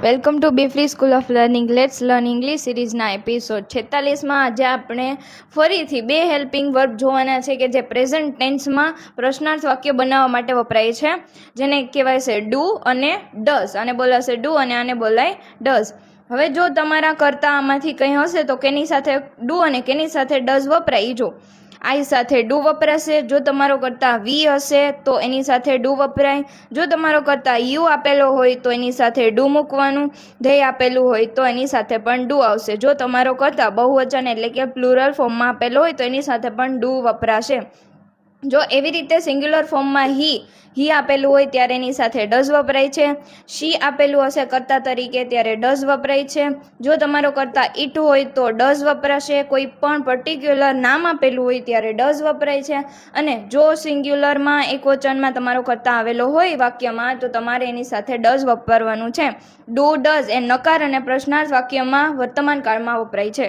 Welcome to be free school of learning. Let's learn English સિરીઝના episode 46માં આજે આપણે ફરીથી બે હેલ્પિંગ વર્બ જોવાના છે કે જે પ્રેઝન્ટ ટેન્સમાં પ્રશ્નાર્થ વાક્ય બનાવવા માટે વપરાય છે, જેને કહેવાય છે ડુ અને ડઝ. આને બોલાશે ડુ અને આને બોલાય ડઝ. હવે જો તમારા કરતાં આમાંથી કંઈ હશે તો કેની સાથે ડુ અને કેની સાથે ડઝ વપરાય જો. આઈ સાથે ડુ વપરાશે. જો તમારો કરતાં વી હશે તો એની સાથે ડુ વપરાય. જો તમારો કરતાં યુ આપેલો હોય તો એની સાથે ડુ મૂકવાનું. ધેય આપેલું હોય તો એની સાથે પણ ડુ આવશે. જો તમારો કરતાં બહુવચન એટલે કે પ્લુરલ ફોર્મમાં આપેલો હોય તો એની સાથે પણ ડુ વપરાશે. જો એવી રીતે સિંગ્યુલર ફોર્મમાં હી આપેલું હોય ત્યારે એની સાથે ડઝ વપરાય છે. શી આપેલું હશે કર્તા તરીકે ત્યારે ડઝ વપરાય છે. જો તમારો કરતાં ઇટ હોય તો ડઝ વપરાશે. કોઈ પણ પર્ટિક્યુલર નામ આપેલું હોય ત્યારે ડઝ વપરાય છે. અને જો સિંગ્યુલરમાં એકવચનમાં તમારો કરતાં આવેલો હોય વાક્યમાં તો તમારે એની સાથે ડઝ વાપરવાનું છે. ડુ ડઝ એ નકાર અને પ્રશ્નાર્થ વાક્યમાં વર્તમાન કાળમાં વપરાય છે.